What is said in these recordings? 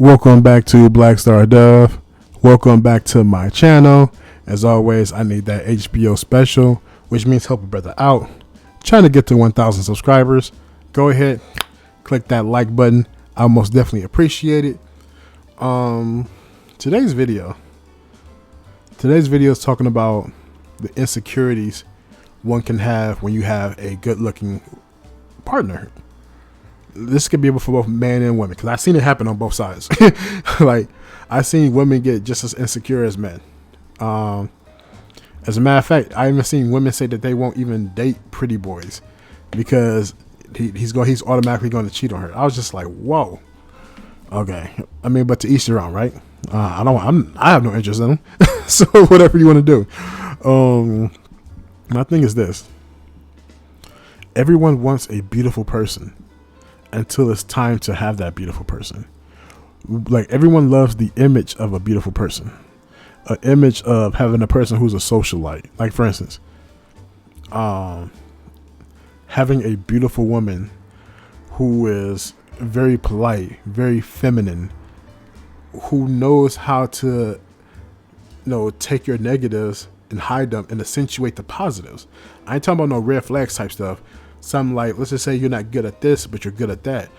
Welcome back to Black Star Dove. Welcome back to my channel. As always, I need that HBO special, which means help a brother out. Trying to get to 1,000 subscribers. Go ahead, click that like button. I'll most definitely appreciate it. Today's video is talking about the insecurities one can have when you have a good-looking partner. This could be for both men and women, because I've seen it happen on both sides. Like, I've seen women get just as insecure as men. As a matter of fact, I even seen women say that they won't even date pretty boys because he's automatically going to cheat on her. I was just like, whoa. Okay, I mean, but to each their own, right? I have no interest in them. So whatever you want to do. My thing is this: everyone wants a beautiful person until it's time to have that beautiful person. Like, everyone loves the image of a beautiful person, an image of having a person who's a socialite. Like, for instance, having a beautiful woman who is very polite, very feminine, who knows how to, take your negatives and hide them and accentuate the positives. I ain't talking about no red flags type stuff. Something like, let's just say you're not good at this, but you're good at that.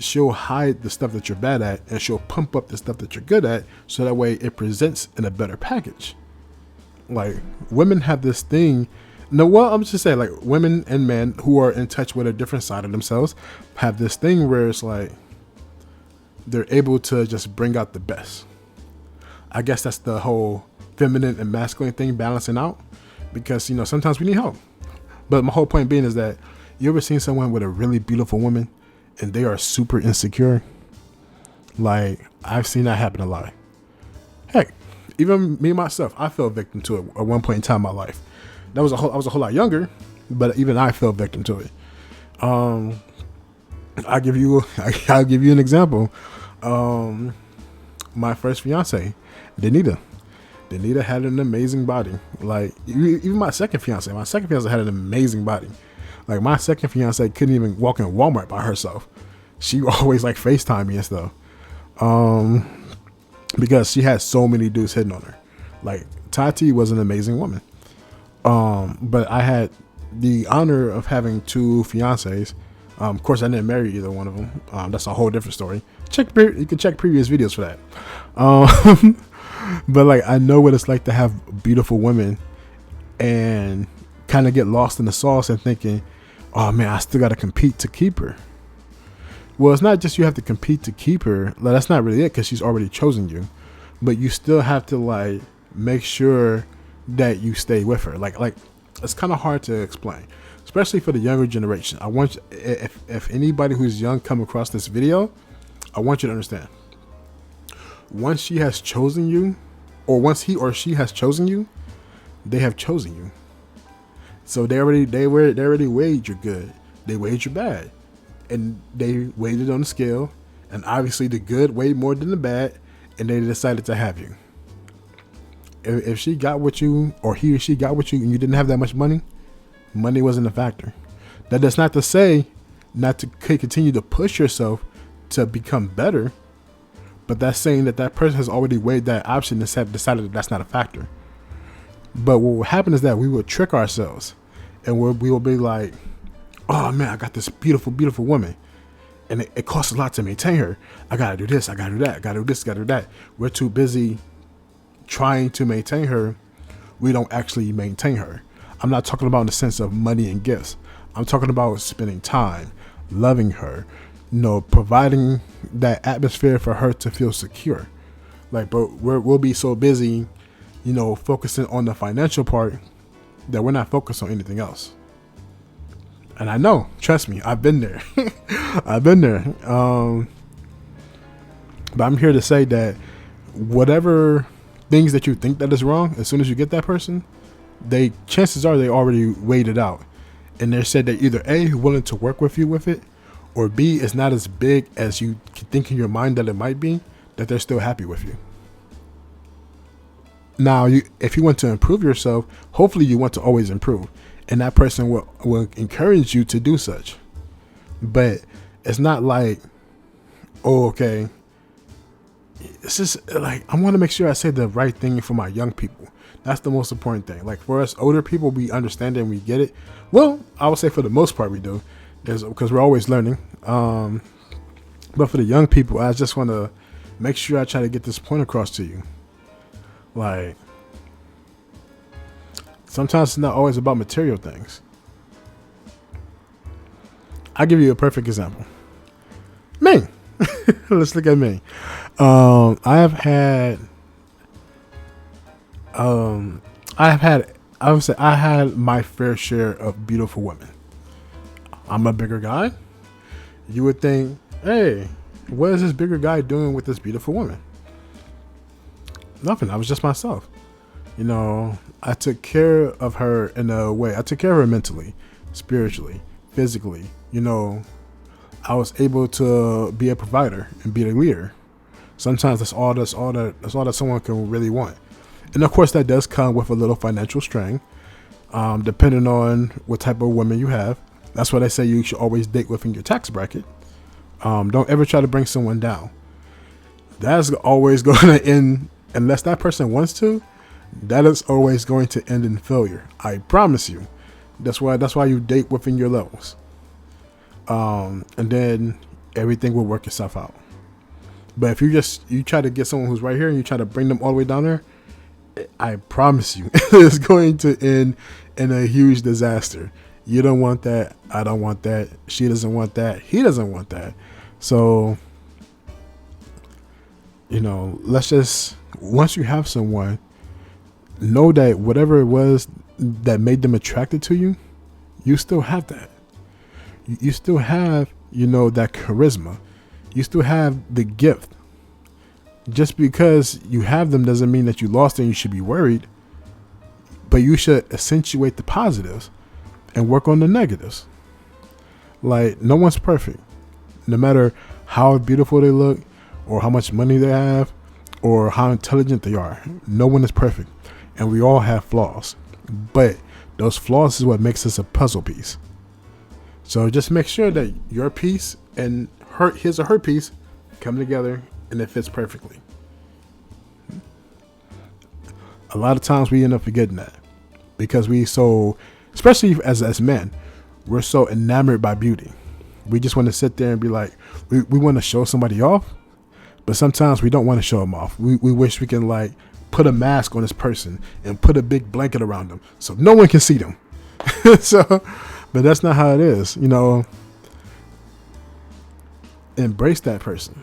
She'll hide the stuff that you're bad at, and she'll pump up the stuff that you're good at, so that way it presents in a better package. Like, women have this thing. No, well, I'm just saying, like, women and men who are in touch with a different side of themselves have this thing where it's like they're able to just bring out the best. I guess that's the whole feminine and masculine thing balancing out, because sometimes we need help. But my whole point being is that, you ever seen someone with a really beautiful woman and they are super insecure? Like, I've seen that happen a lot. Heck, even me myself, I fell victim to it at one point in time in my life. I was a whole lot younger, but even I fell victim to it. I'll give you an example. My first fiance, Danita had an amazing body. Like, even my second fiance had an amazing body. Like, my second fiance couldn't even walk in Walmart by herself. She always like FaceTime me and stuff. Because she had so many dudes hitting on her. Like, Tati was an amazing woman. But I had the honor of having two fiancés. Of course, I didn't marry either one of them. That's a whole different story. You can check previous videos for that. But like, I know what it's like to have beautiful women and kind of get lost in the sauce and thinking, oh man, I still got to compete to keep her. Well, it's not just you have to compete to keep her. Like, that's not really it, because she's already chosen you. But you still have to, like, make sure that you stay with her. Like it's kind of hard to explain, especially for the younger generation. I want you, if anybody who's young come across this video, I want you to understand. Once she has chosen you, or once he or she has chosen you, they have chosen you. So they already weighed your good, they weighed your bad, and they weighed it on the scale, and obviously the good weighed more than the bad, and they decided to have you. If she got with you, or he or she got with you, and you didn't have that much money wasn't a factor. That is not to say not to continue to push yourself to become better, but that's saying that person has already weighed that option and decided that that's not a factor. But what will happen is that we will trick ourselves, and we will be like, oh man, I got this beautiful, beautiful woman, and it costs a lot to maintain her. I gotta do this, I gotta do that, I gotta do this, gotta do that. We're too busy trying to maintain her. We don't actually maintain her. I'm not talking about in the sense of money and gifts. I'm talking about spending time, loving her, providing that atmosphere for her to feel secure. Like, but we'll be so busy, focusing on the financial part, that we're not focused on anything else. And I know, trust me, I've been there. I've been there. But I'm here to say that whatever things that you think that is wrong, as soon as you get that person, chances are they already weighed it out. And they said that either A, willing to work with you with it, or B, it's not as big as you think in your mind that it might be, that they're still happy with you. Now, if you want to improve yourself, hopefully you want to always improve, and that person will encourage you to do such. But it's not like, oh, okay, it's just like I want to make sure I say the right thing for my young people. That's the most important thing. Like for us older people, we understand it and we get it. Well, I would say for the most part we do, is because we're always learning. But for the young people, I just want to make sure I try to get this point across to you. Like sometimes it's not always about material things. I'll give you a perfect example. Me. Let's look at me. I have had, I would say I had my fair share of beautiful women. I'm a bigger guy. You would think, hey, what is this bigger guy doing with this beautiful woman? Nothing. I was just myself. You know, I took care of her in a way. I took care of her mentally, spiritually, physically. You know, I was able to be a provider and be a leader. Sometimes that's all that someone can really want. And of course that does come with a little financial strain, depending on what type of woman you have. That's why they say you should always date within your tax bracket. Don't ever try to bring someone down. That's always going to end, unless that person wants to, that is always going to end in failure. I promise you. That's why you date within your levels. And then everything will work itself out. But if you try to get someone who's right here and you try to bring them all the way down there, I promise you it's going to end in a huge disaster. You don't want that. I don't want that. She doesn't want that. He doesn't want that. So, you know, let's just, once you have someone, know that whatever it was that made them attracted to you, you still have that. You still have, you know, that charisma. You still have the gift. Just because you have them doesn't mean that you lost and you should be worried. But you should accentuate the positives and work on the negatives. Like, no one's perfect. No matter how beautiful they look or how much money they have or how intelligent they are. No one is perfect. And we all have flaws. But those flaws is what makes us a puzzle piece. So just make sure that your piece and his or her piece come together and it fits perfectly. A lot of times we end up forgetting that because especially as men, we're so enamored by beauty. We just want to sit there and be like, we want to show somebody off, but sometimes we don't want to show them off. We wish we can like put a mask on this person and put a big blanket around them so no one can see them. But that's not how it is. You know, embrace that person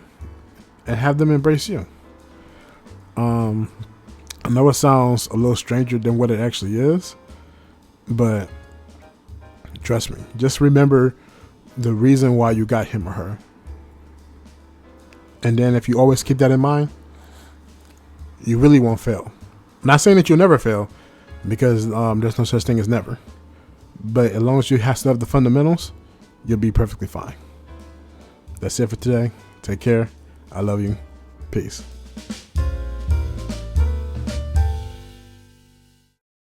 and have them embrace you. I know it sounds a little stranger than what it actually is, but trust me, just remember the reason why you got him or her. And then if you always keep that in mind, you really won't fail. I'm not saying that you'll never fail because there's no such thing as never. But as long as you still have the fundamentals, you'll be perfectly fine. That's it for today. Take care. I love you. Peace.